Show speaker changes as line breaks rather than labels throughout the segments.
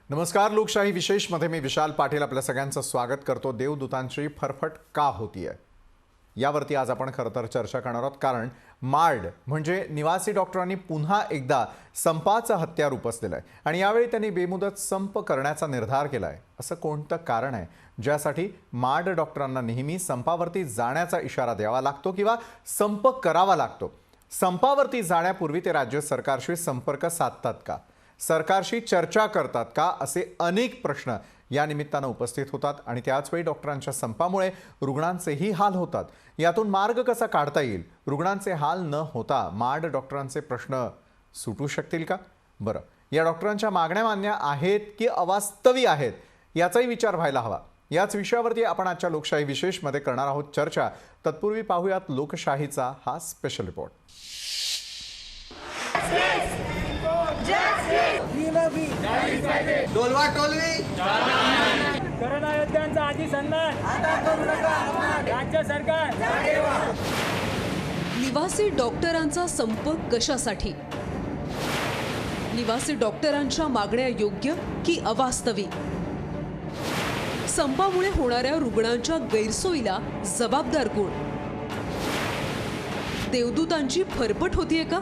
नमस्कार. लोकशाही विशेषमध्ये मी विशाल पाटील आपल्या सगळ्यांचं स्वागत करतो. देवदूतांची फरफट का होतीये यावरती आज आपण खरं तर चर्चा करणार आहोत. कारण मार्ड म्हणजे निवासी डॉक्टरांनी पुन्हा एकदा संपाचं हत्यार उपसलेलं आहे आणि यावेळी त्यांनी बेमुदत संप करण्याचा निर्धार केला आहे. असं कोणतं कारण आहे ज्यासाठी मार्ड डॉक्टरांना नेहमी संपावरती जाण्याचा इशारा द्यावा लागतो किंवा संप करावा लागतो? संपावरती जाण्यापूर्वी ते राज्य सरकारशी संपर्क साधतात का, सरकारशी चर्चा करतात का, असे अनेक प्रश्न या निमित्तानं उपस्थित होतात. आणि त्याचवेळी डॉक्टरांच्या संपामुळे रुग्णांचेही हाल होतात. यातून मार्ग कसा काढता येईल? रुग्णांचे हाल न होता मार्ड डॉक्टरांचे प्रश्न सुटू शकतील का? बरं, या डॉक्टरांच्या मागण्या मान्य आहेत की अवास्तवी आहेत याचाही विचार व्हायला हवा. याच विषयावरती आपण आजच्या लोकशाही विशेषमध्ये करणार आहोत चर्चा. तत्पूर्वी पाहूयात लोकशाहीचा हा स्पेशल रिपोर्ट.
कोरोना योद्ध्यांचा आधी सन्मान राज्य सरकार.
निवासी डॉक्टरांचा संप कशासाठी? निवासी डॉक्टरांच्या मागण्या योग्य की अवास्तवी? संपामुळे होणाऱ्या रुग्णांच्या गैरसोयीला जबाबदार कोण? देवदूतांची फरफट होतीये का?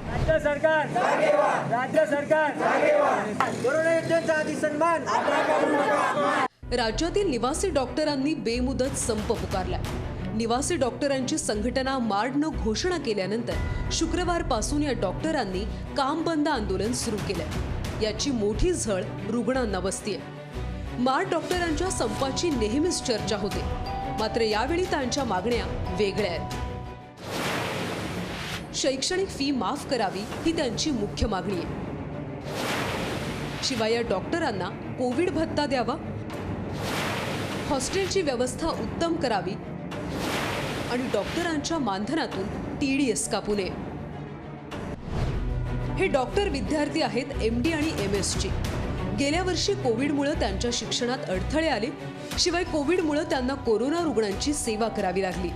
राज्य सरकार राज्य सरकार कोरोना योद्ध्यांचा आधी सन्मान.
राज्यातील निवासी डॉक्टरांनी बेमुदत संप पुकारला. निवासी डॉक्टरांची संघटना मार्डनं घोषणा केल्यानंतर शुक्रवारपासून या डॉक्टरांनी काम बंद आंदोलन सुरू केलंय. याची मोठी झळ रुग्णांना बसतीये. मार्ड डॉक्टरांच्या संपाची नेहमीच चर्चा होते, मात्र यावेळी त्यांच्या मागण्या वेगळ्या आहेत. शैक्षणिक फी माफ करावी ही त्यांची मुख्य मागणी आहे. शिवाय या डॉक्टरांना कोविड भत्ता द्यावा, हॉस्टेलची व्यवस्था उत्तम करावी आणि डॉक्टरांच्या मानधनातून TDS कापू नये. हे डॉक्टर विद्यार्थी आहेत MD आणि MS चे. गेल्या वर्षी कोविडमुळे त्यांच्या शिक्षणात अडथळे आले. शिवाय कोविडमुळे त्यांना कोरोना रुग्णांची सेवा करावी लागली.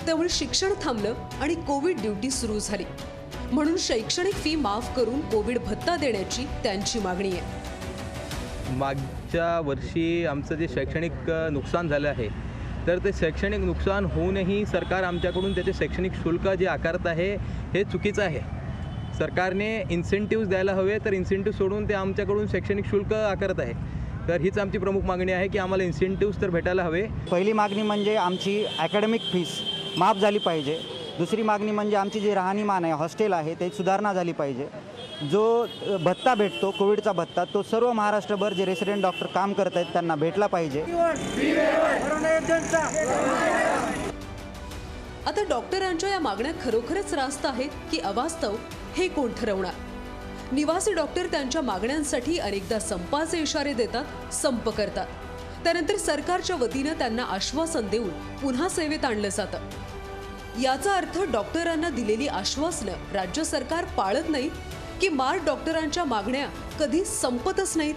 त्यामुळे शिक्षण थांबलं आणि कोविड ड्युटी सुरू झाली. म्हणून शैक्षणिक फी माफ करून कोविड भत्ता देण्याची त्यांची मागणी आहे.
मागच्या वर्षी आमचं जे शैक्षणिक नुकसान झालं आहे, तर ते शैक्षणिक नुकसान होऊनही सरकार आमच्याकडून त्याचे शैक्षणिक शुल्क जे आकारत आहे हे चुकीचं आहे. सरकारने इन्सेंटिव्ज द्यायला हवे, तर इन्सेंटिव्ह सोडून ते आमच्याकडून शैक्षणिक शुल्क आकारत आहे. तर हीच आमची प्रमुख मागणी आहे की आम्हाला इन्सेंटिव्ज तर भेटायला हवे.
पहिली मागणी म्हणजे आमची अकॅडमिक फीस माफ झाली पाहिजे. दुसरी मागणी म्हणजे आमची जी राहणीमान आहे, हॉस्टेल आहे, ते सुधारणा झाली पाहिजे. जो भत्ता भेटतो कोविडचा भत्ता, तो सर्व महाराष्ट्रभर जे रेसिडेंट डॉक्टर काम करत आहेत त्यांना भेटला पाहिजे.
आता डॉक्टरांच्या या मागण्या खरोखरच रास्त आहेत की अवास्तव हे कोण ठरवणार? निवासी डॉक्टर त्यांच्या मागण्यांसाठी अनेकदा संपाचे इशारे देतात, संप करतात. त्यानंतर सरकारच्या वतीनं त्यांना आश्वासन देऊन पुन्हा सेवेत आणलं जातं. याचा अर्थ डॉक्टरांना दिलेली आश्वासनं राज्य सरकार पाळत नाही की मार्ड डॉक्टरांच्या मागण्या कधी संपतच नाहीत?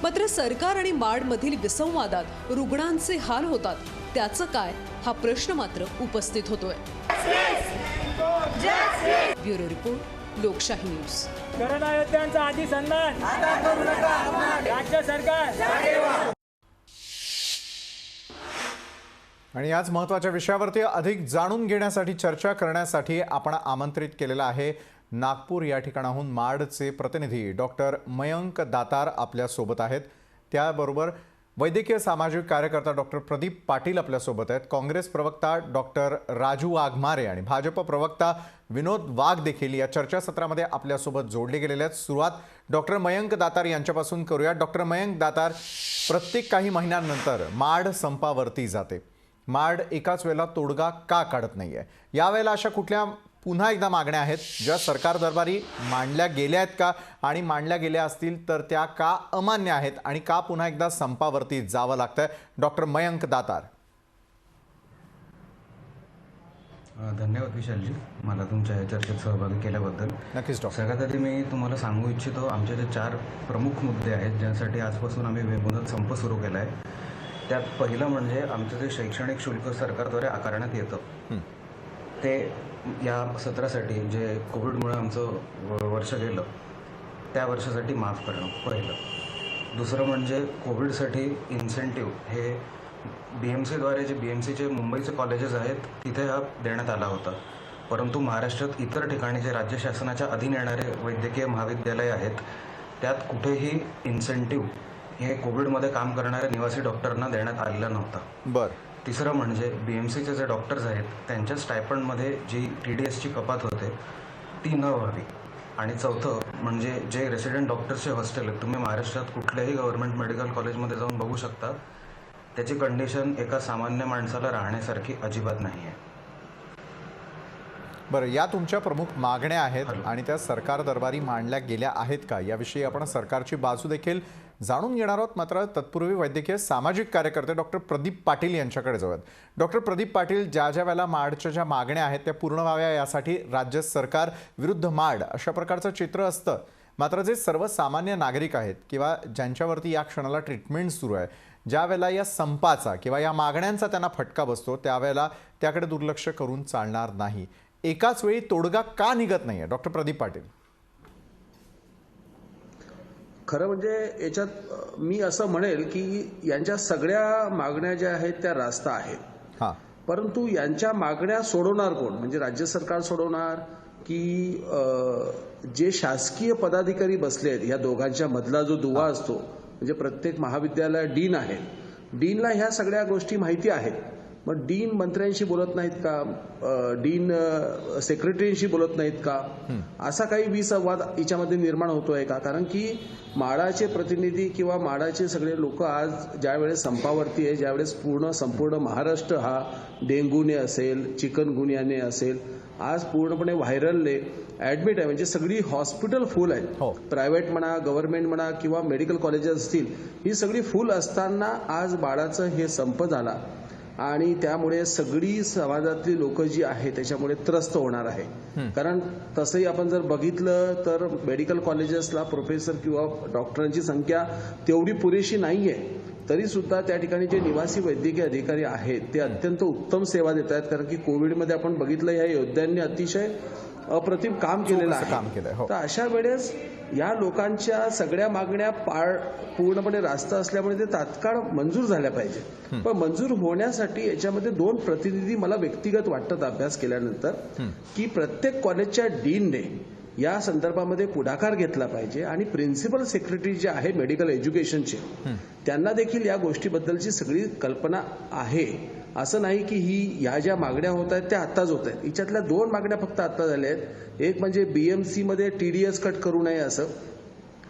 मात्र सरकार आणि मार्डमधील विसंवादात रुग्णांचे हाल होतात. त्याचं काय, हा प्रश्न मात्र उपस्थित होतोय. ब्युरो रिपोर्ट, लोकशाही न्यूज.
कोरोना योद्ध्यांचा आधी सन्मान राज्य सरकार.
आणि याच महत्त्वाच्या विषयावरती अधिक जाणून घेण्यासाठी चर्चा करण्यासाठी आपण आमंत्रित केलेला आहे नागपूर या ठिकाणाहून मार्डचे प्रतिनिधी डॉक्टर मयंक दातार आपल्यासोबत आहेत. त्याबरोबर वैद्यकीय सामाजिक कार्यकर्ता डॉक्टर प्रदीप पाटील आपल्यासोबत आहेत. काँग्रेस प्रवक्ता डॉक्टर राजू वाघमारे आणि भाजप प्रवक्ता विनोद वाघ देखील या चर्चासत्रामध्ये आपल्यासोबत जोडले गेलेले आहेत. सुरुवात डॉक्टर मयंक दातार यांच्यापासून करूया. डॉक्टर मयंक दातार, प्रत्येक काही महिन्यांनंतर मार्ड संपावरती जाते. मार्ड एकाच वेळेला तोडगा का काढत नाहीये? यावेळेला अशा कुठल्या पुन्हा एकदा मागण्या आहेत ज्या सरकार दरबारी मांडल्या गेल्या आहेत का, आणि मांडल्या गेल्या असतील तर त्या का अमान्य आहेत आणि का पुन्हा एकदा संपावरती जावं लागतंय? डॉक्टर मयंक दातार.
धन्यवाद विशालजी, मला तुमच्या या चर्चेत सहभागी केल्याबद्दल.
नक्कीच डॉक्टर.
सगळ्यात आधी मी तुम्हाला सांगू इच्छितो, आमचे जे 4 प्रमुख मुद्दे आहेत ज्यासाठी आजपासून आम्ही बेमुदत संप सुरू केला आहे. त्यात पहिलं म्हणजे आमचं जे शैक्षणिक शुल्क सरकारद्वारे आकारण्यात येतं ते या सत्रासाठी जे कोविडमुळे आमचं वर्ष गेलं त्या वर्षासाठी माफ करणं पहिलं. दुसरं म्हणजे कोविडसाठी इन्सेंटिव्ह हे BMCद्वारे जे BMCचे मुंबईचे कॉलेजेस आहेत तिथे हा देण्यात आला होता. परंतु महाराष्ट्रात इतर ठिकाणी जे राज्य शासनाच्या अधीन येणारे वैद्यकीय महाविद्यालय आहेत त्यात कुठेही इन्सेंटिव्ह हे कोविडमध्ये काम करणाऱ्या निवासी डॉक्टरांना देण्यात आलेलं नव्हतं.
बरं.
तिसरं म्हणजे BMCचे जे डॉक्टर्स आहेत त्यांच्या स्टायपंडमध्ये जी TDSची कपात होते ती न व्हावी. आणि चौथं म्हणजे जे रेसिडेंट डॉक्टर्सचे हॉस्टेल आहेत तुम्ही महाराष्ट्रात कुठल्याही गव्हर्नमेंट मेडिकल कॉलेजमध्ये जाऊन बघू शकता, त्याची कंडिशन एका सामान्य माणसाला राहण्यासारखी अजिबात नाही आहे.
बरं, या तुमच्या प्रमुख मागण्या आहेत आणि त्या सरकार दरबारी मांडल्या गेल्या आहेत का याविषयी आपण सरकारची बाजू देखील जाणून घेणार आहोत. मात्र तत्पूर्वी वैद्यकीय सामाजिक कार्यकर्ते डॉक्टर प्रदीप पाटील यांच्याकडे जाऊयात. डॉक्टर प्रदीप पाटील, ज्या वेळेला माडच्या ज्या मागण्या आहेत त्या पूर्ण व्हाव्या यासाठी राज्य सरकार विरुद्ध माड अशा प्रकारचं चित्र असतं. मात्र जे सर्वसामान्य नागरिक आहेत किंवा ज्यांच्यावरती या क्षणाला ट्रीटमेंट सुरू आहे, ज्या वेळेला या संपाचा किंवा या मागण्यांचा त्यांना फटका बसतो त्यावेळेला त्याकडे दुर्लक्ष करून चालणार नाही. एकाच वेळी तोडगा का निघत नाहीये डॉक्टर प्रदीप पाटील?
खरं म्हणजे याच्यात मी असं म्हणेल की यांच्या सगळ्या मागण्या ज्या आहेत त्या रास्त आहेत.
हां.
परंतु यांच्या मागण्या सोडवणार कोण? म्हणजे राज्य सरकार सोडवणार की जे शासकीय पदाधिकारी बसले आहेत या दोघांच्या मधला जो दुवा असतो, म्हणजे प्रत्येक महाविद्यालय डीन आहे, डीनला ह्या सगळ्या गोष्टी माहिती आहेत. मग डीन मंत्र्यांशी बोलत नाहीत का? डीन सेक्रेटरीशी बोलत नाहीत का? असा काही विसंवाद याच्यामध्ये निर्माण होतोय का? कारण की माडाचे प्रतिनिधी किंवा माडाचे सगळे लोक आज ज्यावेळेस संपावरती आहे, ज्यावेळेस संपूर्ण महाराष्ट्र हा डेंग्यूने असेल, चिकनगुन्याने असेल, आज पूर्णपणे व्हायरलने ऍडमिट आहे. म्हणजे सगळी हॉस्पिटल फुल आहेत. प्रायव्हेट म्हणा, गव्हर्नमेंट म्हणा किंवा मेडिकल कॉलेजेस असतील, ही सगळी फुल असताना आज बाळाचं हे संप झाला आणि त्यामुळे सगळी समाजातली लोक जी आहेत त्याच्यामुळे त्रस्त होणार आहे. कारण तसंही आपण जर बघितलं तर मेडिकल कॉलेजेसला प्रोफेसर किंवा डॉक्टरांची संख्या तेवढी पुरेशी नाहीये. तरी सुद्धा त्या ठिकाणी जे निवासी वैद्यकीय अधिकारी आहेत ते अत्यंत उत्तम सेवा देत आहेत. कारण की कोविडमध्ये आपण बघितलं या योद्ध्यांनी अतिशय अप्रतिम काम केलेलं आहे. तर अशा वेळेस या लोकांच्या सगळ्या मागण्या पूर्णपणे रास्त असल्यामुळे ते तात्काळ मंजूर झाल्या पाहिजे. पण मंजूर होण्यासाठी याच्यामध्ये दोन प्रतिनिधी मला व्यक्तिगत वाटतात अभ्यास केल्यानंतर की प्रत्येक कॉलेजच्या डीनने या संदर्भामध्ये पुढाकार घेतला पाहिजे आणि प्रिन्सिपल सेक्रेटरी जे आहे मेडिकल एज्युकेशनचे त्यांना देखील या गोष्टीबद्दलची सगळी कल्पना आहे. असं नाही की या ज्या मागण्या होत आहेत त्या आत्ताच होत आहेत. याच्यातल्या दोन मागण्या फक्त आत्ता झाल्या आहेत. एक म्हणजे BMC मध्ये TDS कट करू नये असं,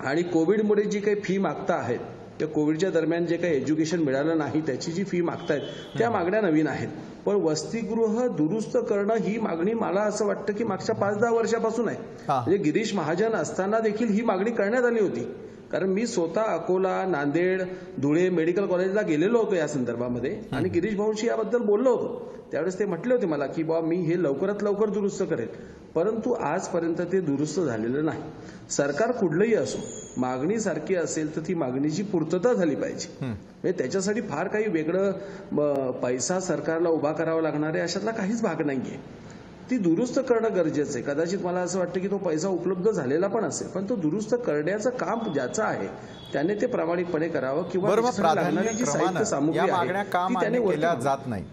आणि कोविडमुळे जी काही फी मागता आहेत त्या कोविडच्या दरम्यान जे काही एज्युकेशन मिळालं नाही त्याची जी फी मागतायत त्या मागण्या नवीन आहेत. पण वसतिगृह दुरुस्त करणं ही मागणी मला असं वाटतं की मागच्या 5-10 वर्षापासून आहे. म्हणजे गिरीश महाजन असताना देखील ही मागणी करण्यात आली होती. कारण मी स्वतः अकोला, नांदेड, धुळे मेडिकल कॉलेजला गेलेलो होतो या संदर्भामध्ये आणि गिरीश भाऊंशी याबद्दल बोललो होतो. त्यावेळेस ते म्हटले होते मला की बाबा मी हे लवकरात लवकर दुरुस्त करेल. परंतु आजपर्यंत ते दुरुस्त झालेलं नाही. सरकार कुठलंही असो, मागणी सारखी असेल तर ती मागणीची पूर्तता झाली पाहिजे. म्हणजे त्याच्यासाठी फार काही वेगळं पैसा सरकारला उभा करावा लागणार आहे अशातला काहीच भाग नाहीये. ती दुरुस्त करणं गरजेचं आहे. कदाचित मला असं वाटतं की तो पैसा उपलब्ध झालेला पण असेल, पण तो दुरुस्त करण्याचं काम ज्याचं आहे त्याने ते प्रामाणिकपणे करावं किंवा लागणारी जी साहित्य सामुग्री आहे ती त्याने
केल्या जात नाही.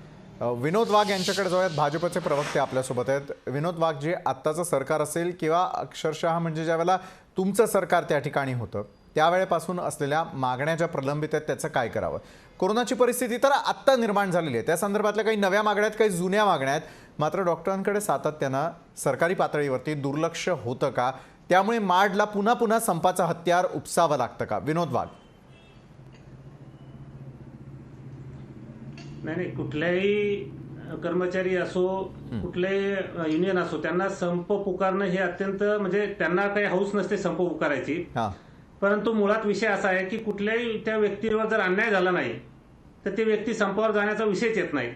विनोद वाघ यांच्याकडे जाऊयात. भाजपचे प्रवक्ते आपल्यासोबत आहेत. विनोद वाघ, जे आत्ताचं सरकार असेल किंवा अक्षरशः म्हणजे ज्यावेळेला तुमचं सरकार त्या ठिकाणी होतं त्यावेळेपासून असलेल्या मागण्या ज्या प्रलंबित आहेत त्याचं काय करावं? कोरोनाची परिस्थिती तर आत्ता निर्माण झालेली आहे, त्या संदर्भातल्या काही नव्या मागण्या आहेत, काही जुन्या मागण्या आहेत. मात्र डॉक्टरांकडे सातत्यानं सरकारी पातळीवरती दुर्लक्ष होतं का? त्यामुळे माडला पुन्हा पुन्हा संपाचं हत्यार उपसावं लागतं का? विनोद वाघ.
नाही, कुठल्याही कर्मचारी असो, कुठलेही युनियन असो, त्यांना संप पुकारणं हे अत्यंत म्हणजे त्यांना काही हौस नसते संप पुकारायची. परंतु मुळात विषय असा आहे की कुठल्याही त्या व्यक्तीवर जर अन्याय झाला नाही तर ते व्यक्ती संपावर जाण्याचा विषयच येत नाही.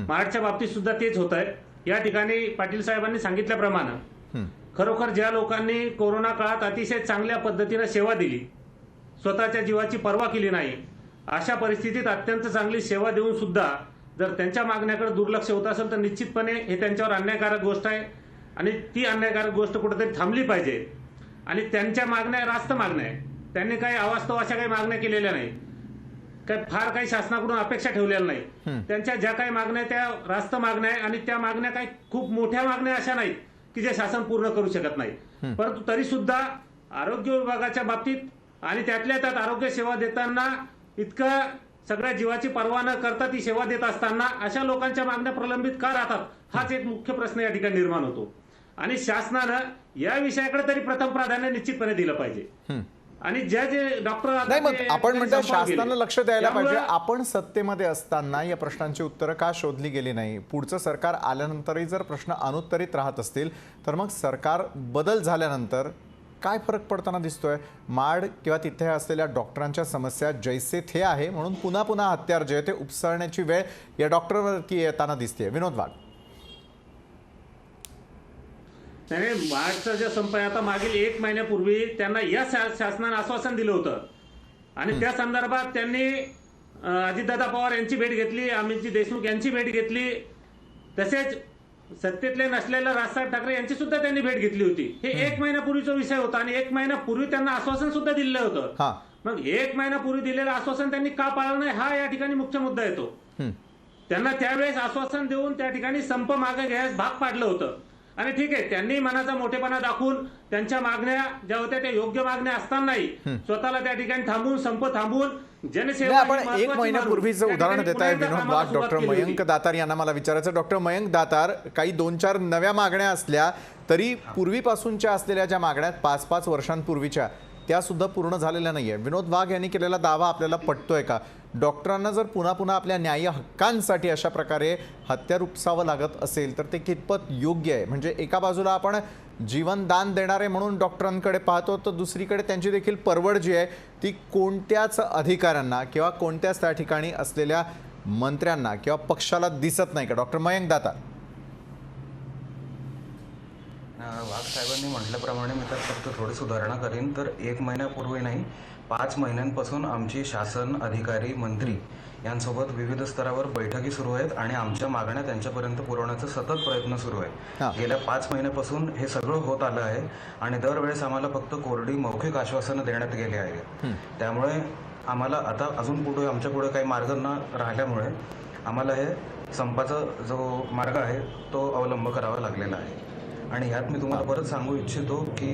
माडच्या बाबतीत सुद्धा तेच होत आहे. या ठिकाणी पाटील साहेबांनी सांगितल्याप्रमाणे खरोखर ज्या लोकांनी कोरोना काळात अतिशय चांगल्या पद्धतीने सेवा दिली, स्वतःच्या जीवाची पर्वा केली नाही, अशा परिस्थितीत अत्यंत चांगली सेवा देऊन सुद्धा जर त्यांच्या मागण्याकडे दुर्लक्ष होत असेल तर निश्चितपणे हे त्यांच्यावर अन्यायकारक गोष्ट आहे आणि ती अन्यायकारक गोष्ट कुठेतरी थांबली पाहिजे. आणि त्यांच्या मागण्या रास्त मागण्या आहे. त्यांनी काही अवास्तव अशा काही मागण्या केलेल्या नाही, फार काही शासनाकडून अपेक्षा ठेवलेल्या नाही. त्यांच्या ज्या काही मागण्या त्या रास्त मागण्या आहे आणि त्या मागण्या काही खूप मोठ्या मागण्या अशा नाहीत की जे शासन पूर्ण करू शकत नाही. परंतु तरी सुद्धा आरोग्य विभागाच्या बाबतीत आणि त्यातल्या त्यात आरोग्य सेवा देताना इतकं सगळ्या जीवाची पर्वा न करता ती सेवा देत असताना अशा लोकांच्या मागण्या प्रलंबित का राहतात, हाच एक मुख्य प्रश्न या ठिकाणी निर्माण होतो. आणि शासनानं या विषयाकडे तरी प्रथम प्राधान्य निश्चितपणे दिलं पाहिजे. आणि ज्या जे डॉक्टर
नाही, मग आपण म्हणतो शासनानं लक्ष द्यायला पाहिजे. आपण सत्तेमध्ये असताना या प्रश्नांची उत्तरं का शोधली गेली नाही? पुढचं सरकार आल्यानंतरही जर प्रश्न अनुत्तरित राहत असतील तर मग सरकार बदल झाल्यानंतर काय फरक पडताना दिसतोय? माड किंवा तिथे असलेल्या डॉक्टरांच्या समस्या जैसे थे आहे म्हणून पुन्हा पुन्हा हत्यार जे आहे ते उपसरण्याची वेळ या डॉक्टरवरती येताना दिसते. विनोद वाघ.
नाही, मार्चचा जो संप आहे आता मागील 1 महिन्यापूर्वी त्यांना या शासनाने आश्वासन दिलं होतं आणि त्या संदर्भात त्यांनी अजितदादा पवार यांची भेट घेतली, अमितजी देशमुख यांची भेट घेतली, तसेच सत्तेतले नसलेल्या राजसाहेब ठाकरे यांची सुद्धा त्यांनी भेट घेतली होती. हे 1 महिन्यापूर्वीचा विषय होता आणि 1 महिन्यापूर्वी त्यांना आश्वासन सुद्धा दिलेलं होतं. मग 1 महिन्यापूर्वी दिलेलं आश्वासन त्यांनी का पाळलं नाही हा या ठिकाणी मुख्य मुद्दा येतो. त्यांना त्यावेळेस आश्वासन देऊन त्या ठिकाणी संप मागे घ्यायला भाग पाडलं होतं. आणि ठीक आहे, त्यांनी मनाचा मोठेपणा दाखवून त्यांच्या मागण्या ज्या होत्या त्या योग्य मागण्या असतानाही स्वतःला त्या ठिकाणी थांबून संप थांबून जनसेवा.
आपण 1 महिन्यापूर्वीचं उदाहरण देत आहे विनोद वाघ. डॉक्टर मयंक दातार यांना मला विचारायचं. डॉक्टर मयंक दातार, काही 2-4 नव्या मागण्या असल्या तरी पूर्वीपासूनच्या असलेल्या ज्या मागण्या 5-5 वर्षांपूर्वीच्या त्या सुद्धा पूर्ण झालेल्या नाहीये. विनोद वाघ यांनी केलेला दावा आपल्याला पटतोय का? डॉक्टरांना जर पुन्हा पुन्हा आपल्या न्याय्य हक्कांसाठी अशा प्रकारे हत्यार उपसावं लागत असेल तर ते कितपत योग्य आहे? म्हणजे एका बाजूला आपण जीवनदान देणारे म्हणून डॉक्टरांकडे पाहतो तर दुसरीकडे त्यांची देखील परवड जी आहे ती कोणत्याच अधिकाऱ्यांना किंवा कोणत्याच त्या ठिकाणी असलेल्या मंत्र्यांना किंवा पक्षाला दिसत नाही का? डॉक्टर मयंक दातार.
वाघ साहेबांनी म्हटल्याप्रमाणे मी तर फक्त थोडी सुधारणा करीन. तर 1 महिन्यापूर्वी नाही, 5 महिन्यांपासून आमची शासन, अधिकारी, मंत्री यांसोबत विविध स्तरावर बैठकी सुरू आहेत आणि आमच्या मागण्या त्यांच्यापर्यंत पुरवण्याचा सतत प्रयत्न सुरू आहे. गेल्या 5 महिन्यापासून हे सगळं होत आलं आहे आणि दरवेळेस आम्हाला फक्त कोरडी मौखिक आश्वासनं देण्यात गेली आहे. त्यामुळे आम्हाला आता अजून पुढे आमच्या पुढे काही मार्ग न राहिल्यामुळे आम्हाला हे संपाचा जो मार्ग आहे तो अवलंब करावा लागलेला आहे. आणि ह्यात मी तुम्हाला परत सांगू इच्छितो की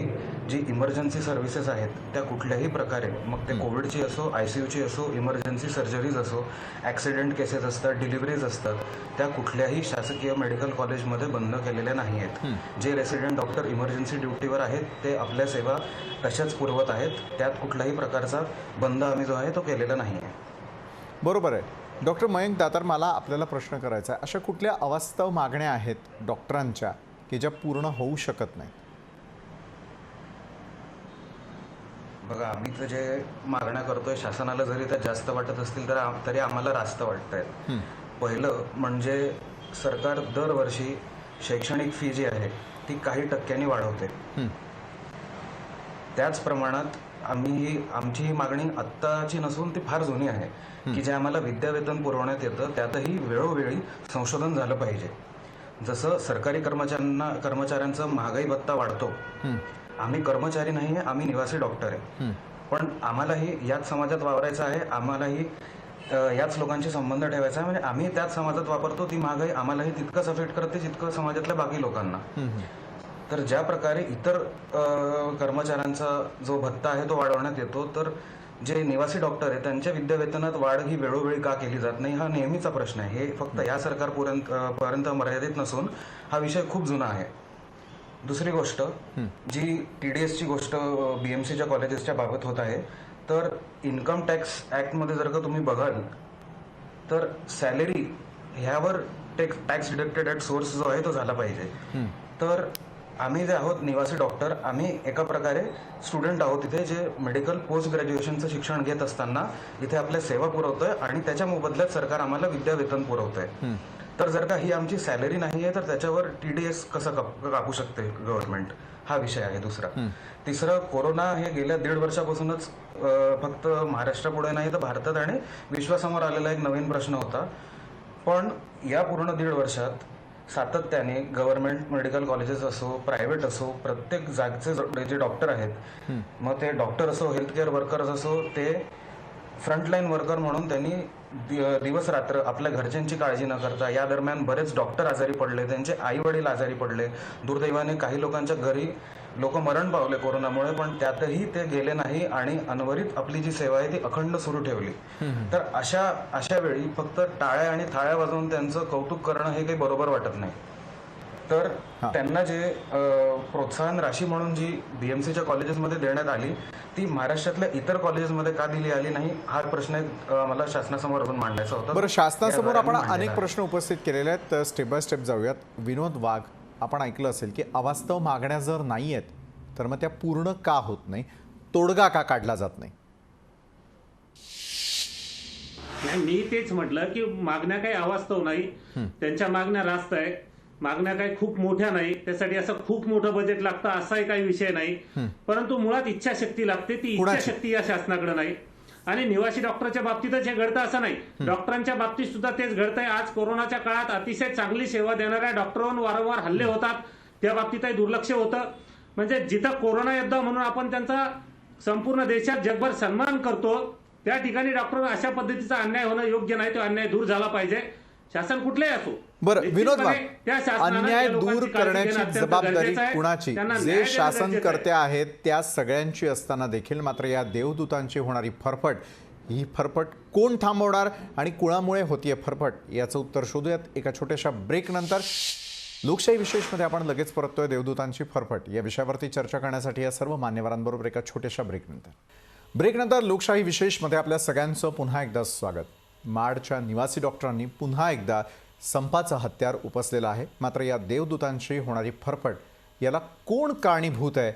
जी इमर्जन्सी सर्व्हिसेस आहेत त्या कुठल्याही प्रकारे, मग ते कोविडची असो, ICUची असो, इमर्जन्सी सर्जरीज असो, ॲक्सिडेंट केसेस असतात, डिलिव्हरीज असतात, त्या कुठल्याही शासकीय मेडिकल कॉलेजमध्ये बंद केलेल्या नाही आहेत. जे रेसिडेंट डॉक्टर इमर्जन्सी ड्युटीवर आहेत ते आपल्या सेवा तशाच पुरवत आहेत. त्यात कुठल्याही प्रकारचा बंद आम्ही जो आहे तो केलेला नाही आहे.
बरोबर आहे. डॉक्टर मयंक दातार, मला आपल्याला प्रश्न करायचा आहे, अशा कुठल्या अवास्तव मागण्या आहेत डॉक्टरांच्या की ज्या पूर्ण होऊ शकत नाही?
बघा, आम्ही तर जे मागण्या करतोय शासनाला जरी त्या जास्त वाटत असतील तरी आम्हाला रास्त वाटत आहेत. पहिलं म्हणजे सरकार दरवर्षी शैक्षणिक फी जी आहे ती काही टक्क्यांनी वाढवते. त्याच प्रमाणात आमची ही मागणी आत्ताची नसून ती फार जुनी आहे की जे आम्हाला विद्यावेतन पुरवण्यात येतं त्यातही वेळोवेळी संशोधन झालं पाहिजे. जसं सरकारी कर्मचाऱ्यांचा महागाई भत्ता वाढतो, आम्ही कर्मचारी नाही आहे, आम्ही निवासी डॉक्टर आहे, पण आम्हालाही याच समाजात वावरायचं आहे, आम्हालाही याच लोकांशी संबंध ठेवायचा आहे. म्हणजे आम्ही त्याच समाजात वापरतो, ती महागाई आम्हालाही तितकंच अफेक्ट करते जितकं समाजातल्या बाकी लोकांना. तर ज्या प्रकारे इतर कर्मचाऱ्यांचा जो भत्ता आहे तो वाढवण्यात येतो, तर जे निवासी डॉक्टर आहे त्यांच्या विद्यावेतनात वाढ ही वेळोवेळी का केली जात नाही हा नेहमीचा प्रश्न आहे. हे फक्त या सरकारपर्यंत मर्यादित नसून हा विषय खूप जुना आहे. दुसरी गोष्ट, जी TDSची गोष्ट BMCच्या कॉलेजेसच्या बाबत होत आहे, तर इन्कम टॅक्स ॲक्टमध्ये जर का तुम्ही बघाल तर सॅलरी ह्यावर टॅक्स डिडक्टेड ॲट सोर्स जो आहे तो झाला पाहिजे. तर आम्ही जे आहोत निवासी डॉक्टर, आम्ही एका प्रकारे स्टुडंट आहोत इथे, जे मेडिकल पोस्ट ग्रॅज्युएशनचं शिक्षण घेत असताना इथे आपल्या सेवा पुरवतोय आणि त्याच्या मोबदल्यात सरकार आम्हाला विद्यावेतन पुरवतोय. तर जर का ही आमची सॅलरी नाही आहे तर त्याच्यावर TDS कसं कापू शकते गव्हर्नमेंट, हा विषय आहे दुसरा. तिसरं, कोरोना हे गेल्या 1.5 वर्षापासूनच फक्त महाराष्ट्रापुढे नाही तर भारतात आणि विश्वासमोर आलेला एक नवीन प्रश्न होता. पण या पूर्ण 1.5 वर्षात सातत्याने गव्हर्नमेंट मेडिकल कॉलेजेस असो, प्रायव्हेट असो, प्रत्येक जागचे जे डॉक्टर आहेत, मग ते डॉक्टर असो, हेल्थ केअर वर्कर्स असो, ते फ्रंटलाईन वर्कर म्हणून त्यांनी दिवस रात्र आपल्या घरच्यांची काळजी न करता, या दरम्यान बरेच डॉक्टर आजारी पडले, त्यांचे आई वडील आजारी पडले, दुर्दैवाने काही लोकांच्या घरी लोक मरण पावले कोरोनामुळे, पण त्यातही ते गेले नाही आणि अनवरित आपली जी सेवा आहे ती अखंड सुरू ठेवली. तर अशा वेळी फक्त टाळ्या आणि थाळ्या वाजवून त्यांचं कौतुक करणं हे काही बरोबर वाटत नाही. तर त्यांना जे प्रोत्साहन राशी म्हणून जी बीएमसीच्या कॉलेजेसमध्ये देण्यात आली, ती महाराष्ट्रातल्या इतर कॉलेजेसमध्ये का दिली आली नाही, हा प्रश्न मला शासनासमोर अजून मांडायचा होता.
बरं, शासनासमोर आपण अनेक प्रश्न उपस्थित केलेले आहेत, तर स्टेप बाय स्टेप जाऊयात. विनोद वाघ, आपण ऐकलं असेल की अवास्तव मागण्या जर नाही आहेत तर मग त्या पूर्ण का होत नाही, तोडगा का काढला जात नाही?
मी तेच म्हटलं की मागण्या काही अवास्तव नाही, त्यांच्या मागण्या रास्त आहे, मागण्या काही खूप मोठ्या नाही, त्यासाठी असं खूप मोठं बजेट लागतं असाही काही विषय नाही, परंतु मुळात इच्छाशक्ती लागते. ती इच्छाशक्ती या शासनाकडे नाही. आणि निवासी डॉक्टरच्या बाबतीतच हे घडतं असं नाही, डॉक्टरांच्या बाबतीत सुद्धा तेच घडतंय. आज कोरोनाच्या काळात अतिशय चांगली सेवा देणाऱ्या डॉक्टरांवर वारंवार हल्ले होतात, त्या बाबतीतही दुर्लक्ष होतं. म्हणजे जिथं कोरोना योद्धा म्हणून आपण त्यांचा संपूर्ण देशात जगभर सन्मान करतो, त्या ठिकाणी डॉक्टर अशा पद्धतीचा अन्याय होणं योग्य नाही. तो अन्याय दूर झाला पाहिजे, शासन कुठलेही असो.
बरं विनोद वाघ, अन्याय दूर करण्याची जबाबदारी कुणाची? जे शासन करते आहेत त्या सगळ्यांची असताना देखील मात्र या देवदूतांची होणारी फरफट, ही फरफट कोण थांबवणार आणि कुणामुळे होतीये फरफट, याचं उत्तर शोधूयात एका छोट्याशा ब्रेक नंतर. लोकशाही विशेषमध्ये आपण लगेच परततोय. देवदूतांची फरफट या विषयावरती चर्चा करण्यासाठी या सर्व मान्यवरांबरोबर एका छोट्याशा ब्रेकनंतर लोकशाही विशेषमध्ये आपल्या सगळ्यांचं पुन्हा एकदा स्वागत. माडच्या निवासी डॉक्टरांनी पुन्हा एकदा संपाचं हत्यार उपसलेलं आहे. मात्र या देवदूतांची होणारी फरफट याला कोण कारणीभूत आहे,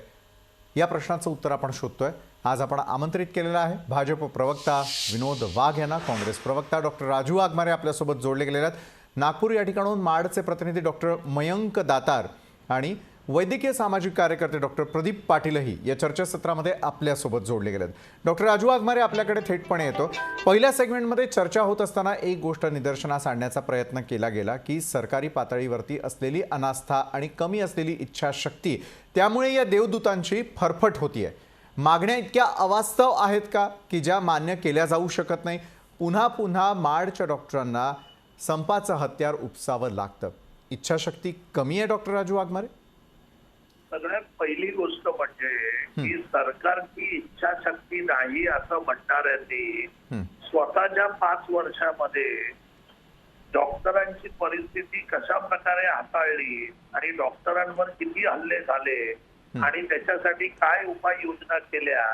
या प्रश्नाचं उत्तर आपण शोधतोय. आज आपण आमंत्रित केलेला आहे भाजप प्रवक्ता विनोद वाघ यांना. काँग्रेस प्रवक्ता डॉक्टर राजू वाघमारे आपल्यासोबत जोडले गेलेले आहेत. नागपूर या ठिकाणाहून माडचे प्रतिनिधी डॉक्टर मयंक दातार आणि वैद्यकीय सामाजिक कार्यकर्ते डॉक्टर प्रदीप पाटीलही या चर्चासत्रामध्ये आपल्यासोबत जोडले गेले आहेत. डॉक्टर राजू वाघमारे आपल्याकडे थेटपणे येतो. पहिल्या सेगमेंटमध्ये चर्चा होत असताना एक गोष्ट निदर्शनास आणण्याचा प्रयत्न केला गेला की सरकारी पातळीवरती असलेली अनास्था आणि कमी असलेली इच्छाशक्ती, त्यामुळे या देवदूतांची फरफट होतीये. मागण्या इतक्या अवास्तव आहेत का की ज्या मान्य केल्या जाऊ शकत नाही? पुन्हा पुन्हा माडच्या डॉक्टरांना संपाचं हत्यार उपसावं लागतं. इच्छाशक्ती कमी आहे डॉक्टर राजू वाघमारे?
सगळ्यात पहिली गोष्ट म्हणजे की सरकारची इच्छाशक्ती नाही असं म्हणणाऱ्यांनी स्वतःच्या 5 वर्षामध्ये डॉक्टरांची परिस्थिती कशा प्रकारे हाताळली आणि डॉक्टरांवर किती हल्ले झाले आणि त्याच्यासाठी काय उपाययोजना केल्या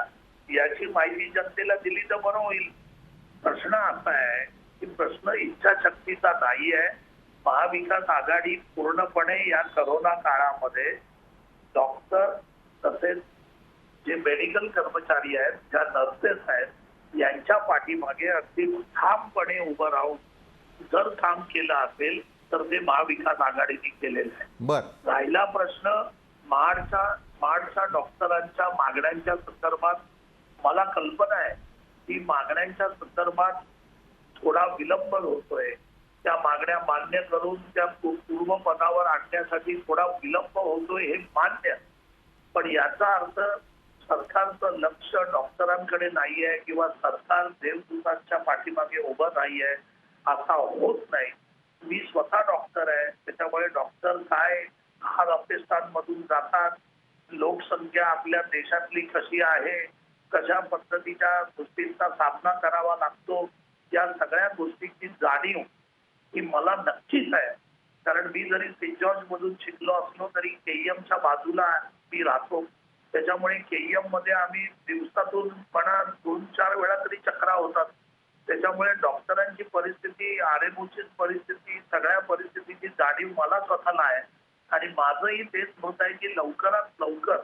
याची माहिती जनतेला दिली तर बरं होईल. प्रश्न असा आहे की प्रश्न इच्छाशक्तीचा नाही आहे. महाविकास आघाडी पूर्णपणे या करोना काळामध्ये डॉक्टर तसेच जे मेडिकल कर्मचारी आहेत, ज्या नर्सेस आहेत, यांच्या पाठीमागे अगदी ठामपणे उभं राहून जर काम केलं असेल तर ते महाविकास आघाडीने केलेलं आहे. राहिला प्रश्न माडच्या डॉक्टरांच्या मागण्यांच्या संदर्भात, मला कल्पना आहे की मागण्यांच्या संदर्भात थोडा विलंब होतोय. त्या मागण्या मान्य करून त्या पूर्वपदावर आणण्यासाठी थोडा विलंब होतोय हे मान्य, पण याचा अर्थ सरकारचं लक्ष डॉक्टरांकडे नाही आहे किंवा सरकार देवदूतांच्या पाठीमागे उभं नाही आहे असा होत नाही. मी स्वतः डॉक्टर आहे, त्याच्यामुळे डॉक्टर काय हाल-अपेष्टांमधून जातात, लोकसंख्या आपल्या देशातली कशी आहे, कशा पद्धतीच्या गोष्टींचा सामना करावा लागतो, या सगळ्या गोष्टींची जाणीव ही मला नक्कीच आहे. कारण मी जरी सेंट जॉर्ज मधून शिकलो असलो तरी केईएमच्या बाजूला मी राहतो, त्याच्यामुळे केईएम मध्ये आम्ही दिवसातून 2-4 वेळा तरी चक्रा होतात. त्याच्यामुळे डॉक्टरांची परिस्थिती, आरएमओची परिस्थिती, सगळ्या परिस्थितीची जाणीव मला स्वतःला आहे. आणि माझंही तेच मत आहे की लवकरात लवकर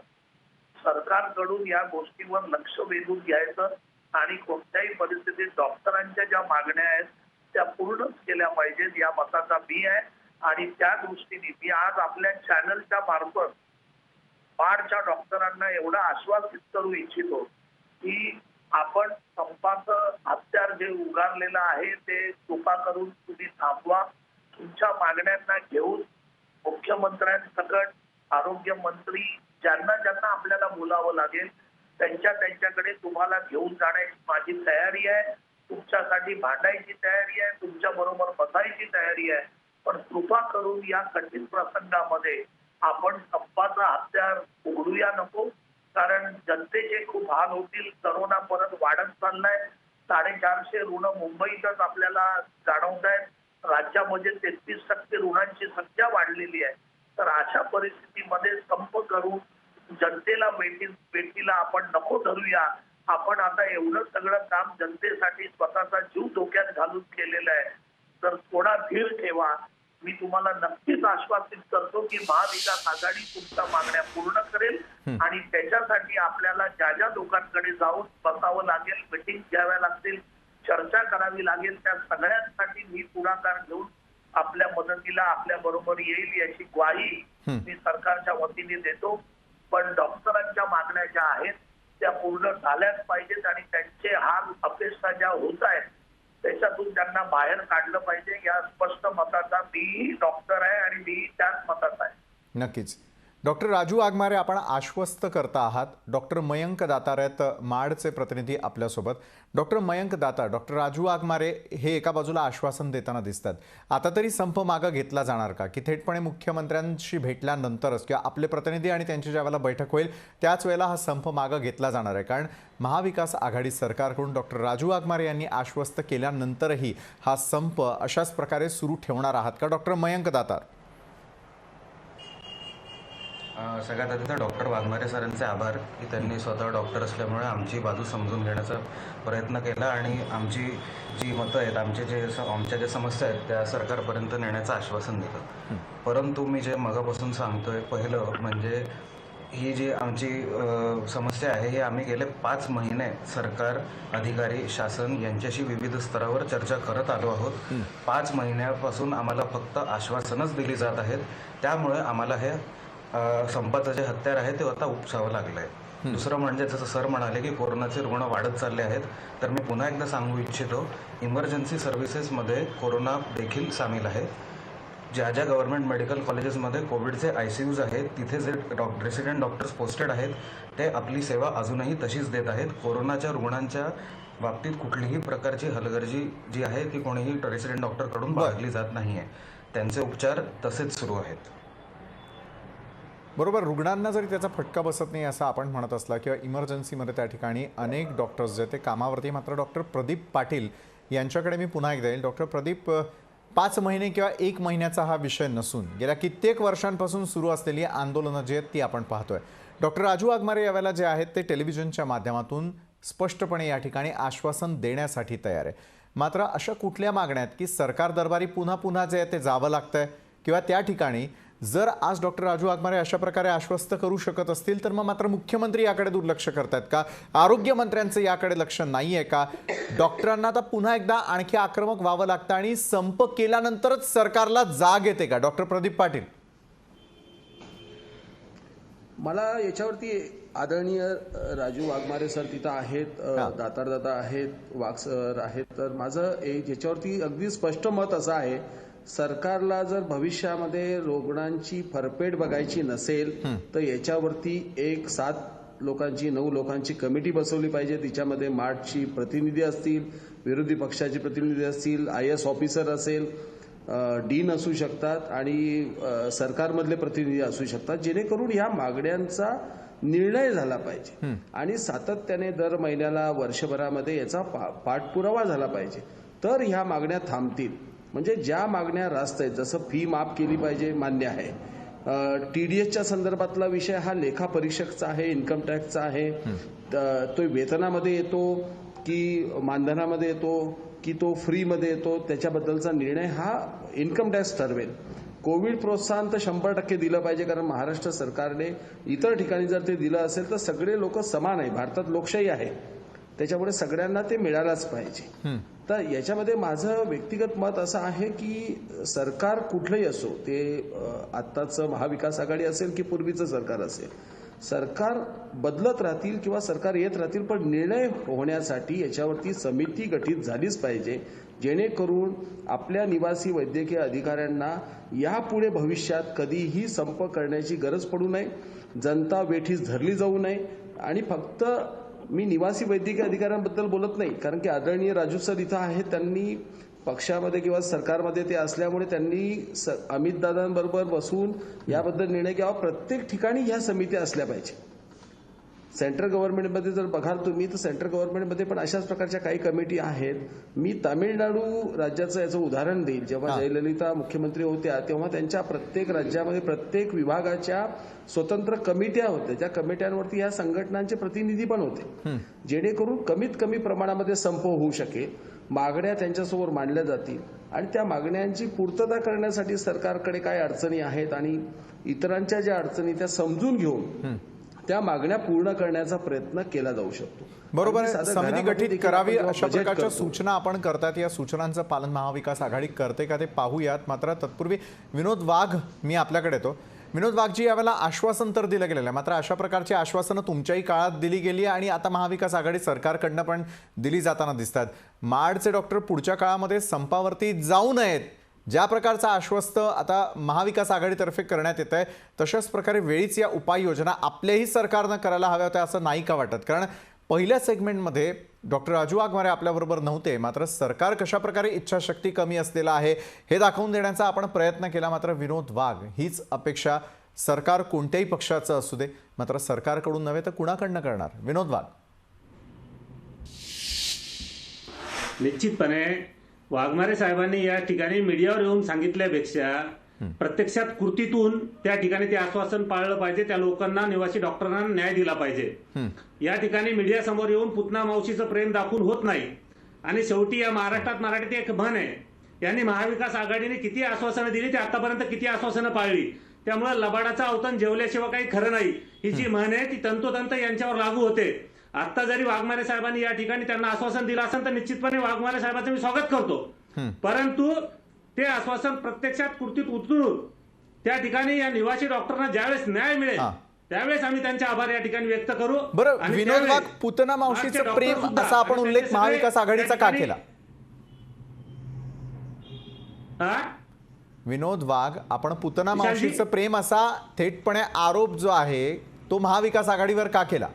सरकारकडून या गोष्टीवर लक्ष वेधून घ्यायचं आणि कोणत्याही परिस्थितीत डॉक्टरांच्या ज्या मागण्या आहेत त्या पूर्णच केल्या पाहिजेत, या मताचा मी आहे. आणि त्या दृष्टीने मी आज आपल्या चॅनलच्या मार्फत माडच्या डॉक्टरांना एवढा आश्वासित करू इच्छितो की आपण संपाचं हत्यार जे उगारलेलं आहे ते कृपा करून तुम्ही थांबवा. तुमच्या मागण्यांना घेऊन मुख्यमंत्र्यांसकट आरोग्य मंत्री ज्यांना ज्यांना आपल्याला बोलावं लागेल त्यांच्याकडे तुम्हाला घेऊन जाण्याची माझी तयारी आहे. तुमच्यासाठी भांडायची तयारी आहे, तुमच्या बरोबर बसायची तयारी आहे. पण कृपा करून या कठीण प्रसंगामध्ये आपण संपाचा हत्यार उघडूया नको. कारण जनतेचे खूप हाल होतील. करोना परत वाढत चाललाय. 450 रुग्ण मुंबईतच आपल्याला जाणवत आहेत. राज्यामध्ये 33% रुग्णांची संख्या वाढलेली आहे. तर अशा परिस्थितीमध्ये संप करून जनतेला भेटीला आपण नको धरूया. आपण आता एवढं सगळं काम जनतेसाठी स्वतःचा जीव धोक्यात घालून केलेलं आहे. तर थोडा धीर ठेवा. मी तुम्हाला नक्कीच आश्वासित करतो की महाविकास आघाडी तुमच्या मागण्या पूर्ण करेल आणि त्याच्यासाठी आपल्याला ज्या ज्या लोकांकडे जाऊन बसावं लागेल, मिटिंग घ्याव्या लागतील, चर्चा करावी लागेल, त्या सगळ्यांसाठी मी पुढाकार घेऊन आपल्या मदतीला आपल्या बरोबर येईल याची ग्वाही मी सरकारच्या वतीने देतो. पण डॉक्टरांच्या मागण्या ज्या आहेत त्या पूर्ण झाल्याच पाहिजेत आणि त्यांचे हाल अपेक्षा ज्या होत आहेत त्याच्यातून त्यांना बाहेर काढलं पाहिजे. या स्पष्ट मताचा मीही डॉक्टर आहे आणि मीही त्याच मताचा आहे.
नक्कीच. डॉक्टर राजू वाघमारे, आपण आश्वस्त करता आहात. डॉक्टर मयंक दातार आहेत माडचे प्रतिनिधी आपल्यासोबत. डॉक्टर मयंक दातार, डॉक्टर राजू वाघमारे हे एका बाजूला आश्वासन देताना दिसतात. आता तरी संप मागं घेतला जाणार का, की थेटपणे मुख्यमंत्र्यांशी भेटल्यानंतरच किंवा आपले प्रतिनिधी आणि त्यांची ज्यावेळेला बैठक होईल त्याच वेळेला हा संप मागं घेतला जाणार आहे? कारण महाविकास आघाडी सरकारकडून डॉक्टर राजू वाघमारे यांनी आश्वस्त केल्यानंतरही हा संप अशाच प्रकारे सुरू ठेवणार आहात का डॉक्टर मयंक दातार?
सगळ्यात आधी तर डॉक्टर वाघमारे सरांचे आभार की त्यांनी स्वतः डॉक्टर असल्यामुळे आमची बाजू समजून घेण्याचा प्रयत्न केला आणि आमची जी मतं आहेत, आमच्या ज्या समस्या आहेत त्या सरकारपर्यंत नेण्याचं आश्वासन दिलं. परंतु मी जे मगापासून सांगतोय, पहिलं म्हणजे ही जी आमची समस्या आहे ही आम्ही गेले 5 महिने सरकार, अधिकारी, शासन यांच्याशी विविध स्तरावर चर्चा करत आलो आहोत. 5 महिन्यापासून आम्हाला फक्त आश्वासनच दिली जात आहेत. त्यामुळे आम्हाला हे संपाचं जे हत्यार आहे ते आता उपसावं लागलं आहे. दुसरं म्हणजे जसं सर म्हणाले की कोरोनाचे रुग्ण वाढत चालले आहेत, तर मी पुन्हा एकदा सांगू इच्छितो, इमर्जन्सी सर्व्हिसेसमध्ये कोरोना देखील सामील आहे. ज्या ज्या गव्हर्नमेंट मेडिकल कॉलेजेसमध्ये कोविडचे ICUs आहेत तिथे जे रेसिडेंट डॉक्टर्स पोस्टेड आहेत ते आपली सेवा अजूनही तशीच देत आहेत. कोरोनाच्या रुग्णांच्या बाबतीत कुठलीही प्रकारची हलगर्जी जी आहे ती कोणीही रेसिडेंट डॉक्टरकडून बाळगली जात नाही आहे. त्यांचे उपचार तसेच सुरू आहेत.
बरोबर. रुग्णांना जरी त्याचा फटका बसत नाही असं आपण म्हणत असला किंवा इमर्जन्सीमध्ये त्या ठिकाणी अनेक डॉक्टर्स जे ते कामावरती, मात्र डॉक्टर प्रदीप पाटील यांच्याकडे मी पुन्हा एकदा येईल. डॉक्टर प्रदीप, 5 महिने किंवा 1 महिन्याचा हा विषय नसून गेल्या कित्येक वर्षांपासून सुरू असलेली आंदोलनं जी आहेत ती आपण पाहतोय. डॉक्टर राजू वाघमारे यावेळेला जे आहेत ते टेलिव्हिजनच्या माध्यमातून स्पष्टपणे या ठिकाणी आश्वासन देण्यासाठी तयार आहे. मात्र अशा कुठल्या मागण्या आहेत की सरकार दरबारी पुन्हा पुन्हा जे आहे ते जावं लागतंय, किंवा त्या ठिकाणी जर आज डॉक्टर राजू वाघमारे अशा प्रकारे आश्वस्त करू शकत असतील तर मग मात्र मुख्यमंत्री याकडे दुर्लक्ष करतायत का? आरोग्यमंत्र्यांचं याकडे लक्ष नाही आहे का? डॉक्टरांना आता पुन्हा एकदा आणखी आक्रमक व्हावं लागतं आणि संप केल्यानंतरच सरकारला जाग येते का? डॉक्टर प्रदीप पाटील,
मला याच्यावरती आदरणीय राजू वाघमारे सर तिथं आहेत, दातार दादा आहेत, वाघ सर आहेत, तर माझं याच्यावरती अगदी स्पष्ट मत असं आहे, सरकारला जर भविष्यामध्ये रुग्णांची भरपेट बघायची नसेल तर याच्यावरती 7 लोकांची 9 लोकांची कमिटी बसवली पाहिजे. तिच्यामध्ये मार्टची प्रतिनिधी असतील, विरोधी पक्षाचे प्रतिनिधी असतील, IAS ऑफिसर असेल, डीन असू शकतात आणि सरकारमधले प्रतिनिधी असू शकतात, जेणेकरून ह्या मागण्यांचा निर्णय झाला पाहिजे आणि सातत्याने दर महिन्याला वर्षभरामध्ये याचा पाठपुरावा झाला पाहिजे. तर ह्या मागण्या थांबतील. म्हणजे ज्या मागण्या रास्त आहेत, जसं फी माफ केली पाहिजे, मान्य आहे. TDSच्या संदर्भातला विषय हा लेखा परीक्षकचा आहे, इन्कम टॅक्सचा आहे. तो वेतनामध्ये येतो की मानधनामध्ये येतो की तो फ्रीमध्ये येतो, त्याच्याबद्दलचा निर्णय हा इन्कम टॅक्स ठरवेल. कोविड प्रोत्साहन तर 100% दिलं पाहिजे, कारण महाराष्ट्र सरकारने इतर ठिकाणी जर ते दिलं असेल तर सगळे लोक समान आहे. भारतात लोकशाही आहे, त्याच्यामुळे सगळ्यांना ते मिळालंच पाहिजे. तर याच्यामध्ये माझं व्यक्तिगत मत असं आहे की सरकार कुठलंही असो, ते आत्ताचं महाविकास आघाडी असेल की पूर्वीचं सरकार असेल, सरकार बदलत राहतील किंवा सरकार येत राहतील, पण निर्णय होण्यासाठी याच्यावरती समिती गठीत झालीच पाहिजे, जेणेकरून आपल्या निवासी वैद्यकीय अधिकाऱ्यांना यापुढे भविष्यात कधीही संप करण्याची गरज पडू नये, जनता वेठीस धरली जाऊ नये. आणि फक्त मी निवासी वैद्यकीय अधिकाऱ्यांबद्दल बोलत नाही, कारण की आदरणीय राजू सर इथं आहेत, त्यांनी पक्षामध्ये किंवा सरकारमध्ये ते असल्यामुळे त्यांनी अमितदादांबरोबर बसून याबद्दल निर्णय घ्यावा. प्रत्येक ठिकाणी ह्या समित्या असल्या पाहिजे. सेंट्रल गव्हर्नमेंटमध्ये जर बघाल तुम्ही तर सेंट्रल गव्हर्नमेंटमध्ये पण अशाच प्रकारच्या काही कमिटी आहेत. मी तामिळनाडू राज्याचं याचं उदाहरण देईल. जेव्हा जयललिता मुख्यमंत्री होत्या तेव्हा त्यांच्या प्रत्येक राज्यामध्ये प्रत्येक विभागाच्या स्वतंत्र कमिट्या होत्या. त्या कमिट्यांवरती या संघटनांचे प्रतिनिधी पण होते, जेणेकरून कमीत कमी प्रमाणामध्ये संप होऊ शकेल, मागण्या त्यांच्यासमोर मांडल्या जातील आणि त्या मागण्यांची पूर्तता करण्यासाठी सरकारकडे काय अडचणी आहेत आणि इतरांच्या ज्या अडचणी त्या समजून घेऊन त्या मागण्या पूर्ण करण्याचा प्रयत्न केला जाऊ शकतो.
बरोबर आहे. समिती गठीत करावी अशा प्रकारच्या सूचना आपण करतात. या सूचनांचं पालन महाविकास आघाडी करते का ते पाहूयात. मात्र तत्पूर्वी विनोद वाघ, मी आपल्याकडे येतो. विनोद वाघजी, यावेळेला आश्वासन तर दिलं गेलेलं आहे, मात्र अशा प्रकारची आश्वासनं तुमच्याही काळात दिली गेली आणि आता महाविकास आघाडी सरकारकडनं पण दिली जाताना दिसतात. माडचे डॉक्टर पुढच्या काळामध्ये संपावरती जाऊ नयेत, ज्या प्रकारचं आश्वस्त आता महाविकास आघाडीतर्फे करण्यात येत आहे, तशाच प्रकारे वेळीच या उपाययोजना आपल्याही सरकारनं करायला हव्या होत्या असं नाही का वाटत? कारण पहिल्या सेगमेंटमध्ये डॉक्टर राजू वाघमारे आपल्याबरोबर नव्हते, मात्र सरकार कशा प्रकारे इच्छाशक्ती कमी असलेला आहे हे दाखवून देण्याचा आपण प्रयत्न केला. मात्र विनोद वाघ, हीच अपेक्षा सरकार कोणत्याही पक्षाचं असू दे, मात्र सरकारकडून नव्हे तर कुणाकडनं करणार? विनोद वाघ.
निश्चितपणे वाघमारे साहेबांनी या ठिकाणी मीडियावर येऊन सांगितल्यापेक्षा प्रत्यक्षात कृतीतून त्या ठिकाणी ते आश्वासन पाळलं पाहिजे. त्या लोकांना, निवासी डॉक्टरांना न्याय दिला पाहिजे. या ठिकाणी मीडिया समोर येऊन पुतना मावशीचं प्रेम दाखवून होत नाही. आणि शेवटी या महाराष्ट्रात मराठीत एक म्हण आहे, यांनी महाविकास आघाडीने किती आश्वासनं दिली, ते आतापर्यंत किती आश्वासनं पाळली. त्यामुळे लबाडाचा अवतन जेवल्याशिवाय काही खरं नाही, ही जी म्हण आहे ती तंतोतंत यांच्यावर लागू होते. आता जरी वाघमारे साहेबांनी या ठिकाणी त्यांना आश्वासन दिलं असेल तर निश्चितपणे वाघमारे साहेबांचं मी स्वागत करतो. परंतु ते आश्वासन प्रत्यक्षात कृतीत उतरून त्या ठिकाणी या निवासी डॉक्टरांना ज्यावेळेस न्याय मिळेल त्यावेळेस आम्ही त्यांचे आभार या ठिकाणी व्यक्त करू.
बरं विनोद वाघ, पुतना मावशीचं प्रेम असा आपण उल्लेख महाविकास आघाडीचा का केला? विनोद वाघ, आपण पुतना मावशीचं प्रेम असा थेटपणे आरोप जो आहे तो महाविकास आघाडीवर का केला?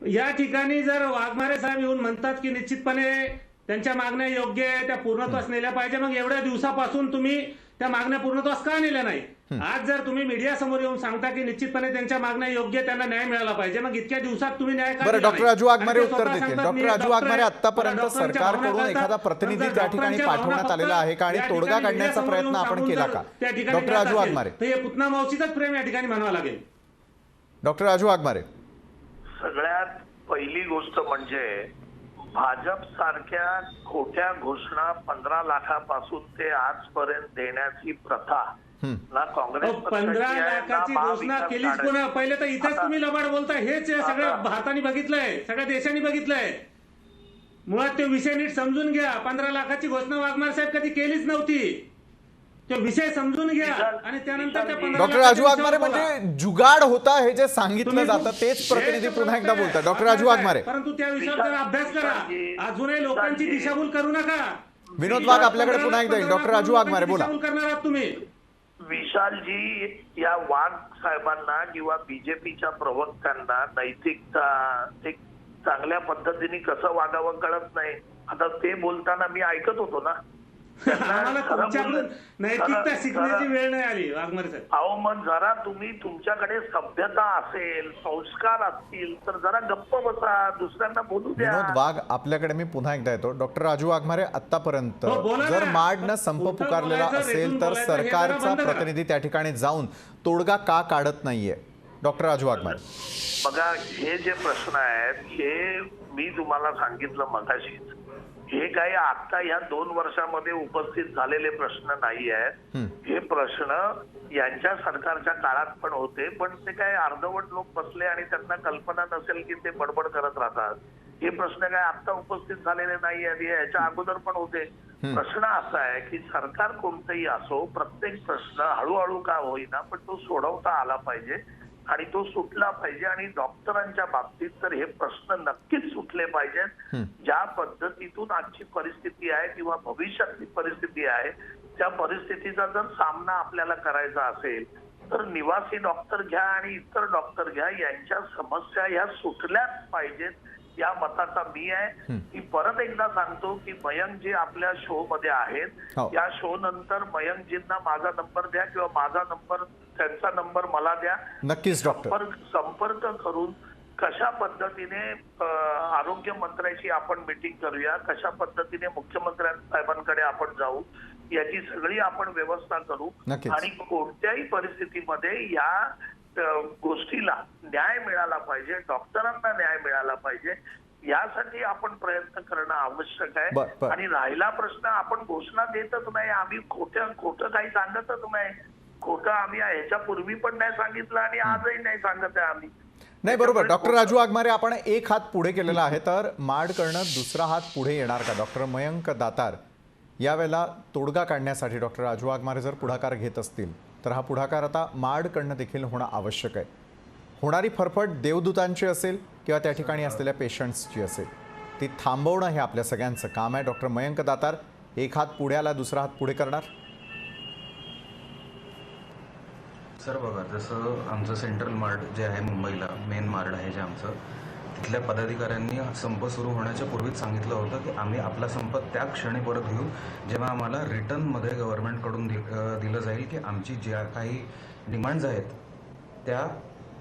या ठिकाणी जर वाघमारे साहेब येऊन म्हणतात की निश्चितपणे त्यांच्या मागण्या योग्य आहे, त्या पूर्णत्वास नेल्या पाहिजे, मग एवढ्या दिवसापासून तुम्ही त्या मागण्या पूर्णत्वास का नेल्या नाही? आज जर तुम्ही मीडिया समोर येऊन सांगता की निश्चितपणे त्यांच्या मागण्या योग्य, त्यांना न्याय मिळाला पाहिजे, मग इतक्या दिवसात तुम्ही न्याय का?
बरं, डॉक्टर राजू वाघमारे उत्तर देतील. डॉक्टर राजू वाघमारे, आतापर्यंत सरकारकडून एखादा प्रतिनिधी त्या ठिकाणी पाठवण्यात आलेला आहे का आणि तोडगा काढण्याचा प्रयत्न आपण केला का? डॉक्टर राजू वाघमारे.
हे पुतना मावशीचंच प्रेम या ठिकाणी म्हणावं लागेल.
डॉक्टर राजू वाघमारे.
सगळ्यात पहिली गोष्ट म्हणजे भाजप सारख्या खोट्या घोषणा 15 लाखापासून ते आजपर्यंत देण्याची प्रथा ना काँग्रेस
15 लाखाची घोषणा केलीच कोणा? पहिले तर इथेच तुम्ही लबाड बोलताय. हेच सगळ्या भारताने बघितलंय, सगळ्या देशांनी बघितलंय. मुळात ते विषय नीट समजून घ्या. 15 लाखाची घोषणा वाघमारे साहेब कधी केलीच नव्हती. तो विषय समजून घ्या आणि त्यानंतर
डॉक्टर राजू वाघमारे म्हणजे जुगाड होता हे जे सांगितलं जातं तेच प्रतिनिधी पुन्हा एकदा बोलतात. डॉक्टर राजू वाघमारे.
परंतु त्या विषयावर जरा अभ्यास करा. अजूनही लोकांची दिशाभूल करू नका.
विनोद वाघ आपल्याकडे पुन्हा एकदा येईल. डॉक्टर राजू वाघमारे बोला.
करणार आहात तुम्ही?
विशालजी, या वाघ साहेबांना किंवा बीजेपीच्या प्रवक्त्यांना नैतिकता, ते चांगल्या पद्धतीने कसं वागावं कळत नाही. आता ते बोलताना मी ऐकत होतो ना,
नैतिकता शिकण्याची वेळ नाही आली वाघमारे साहेब.
अहो मग जरा तुम्ही, तुमच्याकडे सभ्यता असेल, संस्कार असतील तर जरा गप्प बसा, दुसऱ्यांना बोलू द्या.
विनोद वाघ आपल्याकडे मी पुन्हा एकदा येतो. डॉक्टर राजू वाघमारे, आतापर्यंत जर माडनं संप पुकारलेला असेल तर सरकारचा प्रतिनिधी त्या ठिकाणी जाऊन तोडगा का काढत नाहीये? डॉक्टर राजू वाघमारे.
बघा, हे जे प्रश्न आहेत हे मी तुम्हाला सांगितलं मगाशीच, हे काही आता ह्या 2 वर्षामध्ये उपस्थित झालेले प्रश्न नाही आहेत. हे प्रश्न यांच्या सरकारच्या काळात पण होते, पण ते काय अर्धवट लोक बसले आणि त्यांना कल्पना नसेल की ते बडबड करत राहतात. हे प्रश्न काय आता उपस्थित झालेले नाही आहेत, हे याच्या अगोदर पण होते. प्रश्न असा आहे की सरकार कोणतंही असो, प्रत्येक प्रश्न हळूहळू का होईना पण तो सोडवता आला पाहिजे आणि तो सुटला पाहिजे. आणि डॉक्टरांच्या बाबतीत तर हे प्रश्न नक्कीच सुटले पाहिजेत. ज्या पद्धतीतून आजची परिस्थिती आहे किंवा भविष्यातली परिस्थिती आहे, त्या परिस्थितीचा जर सामना आपल्याला करायचा असेल तर निवासी डॉक्टर घ्या आणि इतर डॉक्टर घ्या, यांच्या समस्या ह्या सुटल्याच पाहिजेत, या मताचा मी आहे. की परत एकदा सांगतो की मयंकजी आपल्या शो मध्ये आहेत, या शो नंतर मयंकजींना माझा नंबर द्या किंवा माझा नंबर त्यांचा नंबर मला द्या.
नक्कीच डॉक्टर.
संपर्क करून कशा पद्धतीने आरोग्य मंत्र्याची आपण मीटिंग करूया, कशा पद्धतीने मुख्यमंत्री साहेबांकडे आपण जाऊ, याची सगळी आपण व्यवस्था करू. आणि कोणत्याही परिस्थितीमध्ये या गोष्टीला न्याय मिळाला पाहिजे, डॉक्टरांना न्याय मिळाला पाहिजे, यासाठी आपण प्रयत्न करणं आवश्यक आहे. आणि राहिला प्रश्न, आपण घोषणा देतच नाही, आम्ही खोटं काही सांगतच नाही. खोटं आम्ही ह्याच्यापूर्वी पण नाही सांगितलं आणि आजही नाही सांगत आहे आम्ही.
नाही, बरोबर. डॉक्टर राजू वाघमारे, आपण एक हात पुढे केलेला आहे, तर माडकडनं दुसरा हात पुढे येणार का? डॉक्टर मयंक दातार यावेळेला तोडगा काढण्यासाठी डॉक्टर राजू वाघमारे जर पुढाकार घेत असतील तर हा पुढाकार आता माडकडनं देखील होणं आवश्यक आहे. होणारी फरफट देवदूतांची असेल किंवा त्या ठिकाणी असलेल्या पेशंट्सची असेल, ती थांबवणं हे आपल्या सगळ्यांचं काम आहे. डॉक्टर मयंक दातार एक हात पुढे आला, दुसरा हात पुढे करणार.
सर बघा, जसं आमचं सेंट्रल मार्ड जे आहे मुंबईला, मेन मार्ड आहे जे आमचं, तिथल्या पदाधिकाऱ्यांनी संप सुरू होण्याच्या पूर्वीच सांगितलं होतं की आम्ही आपला संप त्या क्षणी परत घेऊ जेव्हा आम्हाला रिटर्नमध्ये गव्हर्नमेंटकडून दिलं जाईल की आमची ज्या काही डिमांड्स आहेत त्या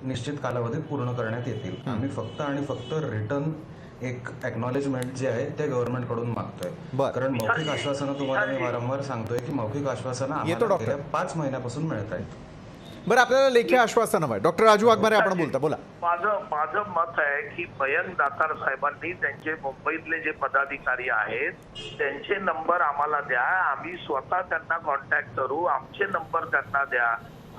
निश्चित कालावधीत पूर्ण करण्यात येतील. आम्ही फक्त आणि फक्त रिटर्न एक एक्नॉलेजमेंट जे आहे ते गव्हर्नमेंटकडून मागतोय. कारण मौखिक आश्वासनं तुम्हाला मी वारंवार सांगतोय की मौखिक आश्वासनं आम्हाला गेल्या 5 महिन्यापासून मिळत आहेत.
बरं, आपल्याला लेखी आश्वासन हवं आहे. डॉक्टर राजू वाघमारे, आपण बोलता, बोला.
माझं मत आहे की मयंक दातार साहेबांनी त्यांचे मुंबईतले जे पदाधिकारी आहेत त्यांचे नंबर आम्हाला द्या, आम्ही स्वतः त्यांना कॉन्टॅक्ट करू. आमचे नंबर त्यांना द्या,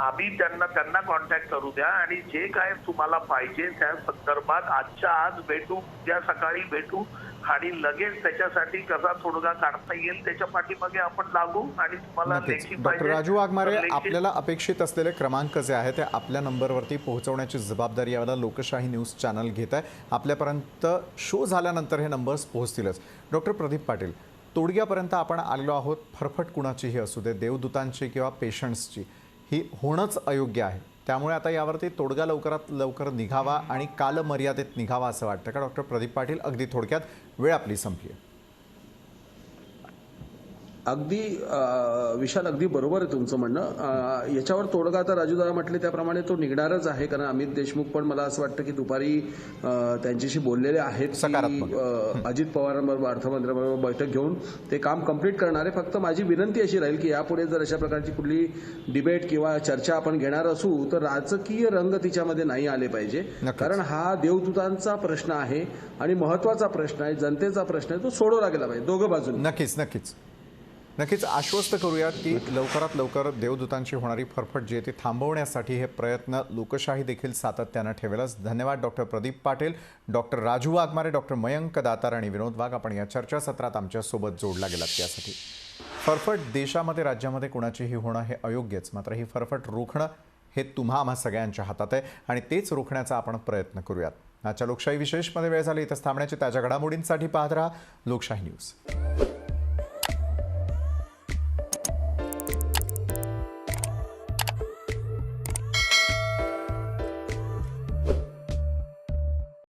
आम्ही त्यांना कॉन्टॅक्ट करू द्या. आणि जे काय तुम्हाला पाहिजे त्या संदर्भात आजच्या आज भेटू, उद्या सकाळी भेटू आणि लगेच त्याच्यासाठी कसा तोडगा काढता येईल त्याच्या पाठीमागे आपण लागू. आणि तुम्हाला लेखी
डॉक्टर राजू वाघमारे, आपल्याला अपेक्षित असलेले क्रमांक जे आहे ते आपल्या नंबरवरती पोहोचवण्याची जबाबदारी यावेळेला लोकशाही न्यूज चॅनल घेत आहे. आपल्यापर्यंत शो झाल्यानंतर हे नंबर्स पोहोचतीलच. डॉक्टर प्रदीप पाटील, तोडग्यापर्यंत आपण आलेलो आहोत. फरफट कुणाचीही असू दे, देवदूतांची किंवा पेशंट्सची, ही होणंच अयोग्य आहे. त्यामुळे आता यावरती तोडगा लवकरात लवकर निघावा आणि कालमर्यादेत निघावा असं वाटतं का? डॉक्टर प्रदीप पाटील, अगदी थोडक्यात, वेळ आपली संपली आहे.
अगदी विशाल, अगदी बरोबर आहे तुमचं म्हणणं. याच्यावर तोडगा आता राजूदादा म्हटले त्याप्रमाणे तो निघणारच आहे. कारण अमित देशमुख पण मला असं वाटतं की दुपारी त्यांच्याशी बोललेले आहेत, अजित पवारांबरोबर, अर्थमंत्र्यांबरोबर बैठक घेऊन ते काम कंप्लीट करणार आहे. फक्त माझी विनंती अशी राहील की यापुढे जर अशा प्रकारची कुठली डिबेट किंवा चर्चा आपण घेणार असू तर राजकीय रंग तिच्यामध्ये नाही आले पाहिजे. कारण हा देवदूतांचा प्रश्न आहे आणि महत्वाचा प्रश्न आहे, जनतेचा प्रश्न आहे, तो सोडवला गेला पाहिजे दोघं बाजूने.
नक्कीच आश्वस्त करूयात की लवकरात लवकर देवदूतांची होणारी फरफट जी आहे ती थांबवण्यासाठी हे प्रयत्न लोकशाही देखील सातत्यानं ठेवेलच. धन्यवाद doctor Pradeep Patil, doctor Raju Waghmare, doctor Mayank Datar आणि विनोद वाघ, आपण या चर्चासत्रात आमच्यासोबत जोडला गेलात त्यासाठी. फरफट देशामध्ये, राज्यामध्ये कुणाचीही होणं हे अयोग्यच, मात्र ही फरफट रोखणं हे आम्हा सगळ्यांच्या हातात आहे आणि तेच रोखण्याचा आपण प्रयत्न करूयात. आजच्या लोकशाही विशेषमध्ये वेळ झाली. इथंच थांबण्याची ताज्या घडामोडींसाठी पाहत राहा लोकशाही न्यूज.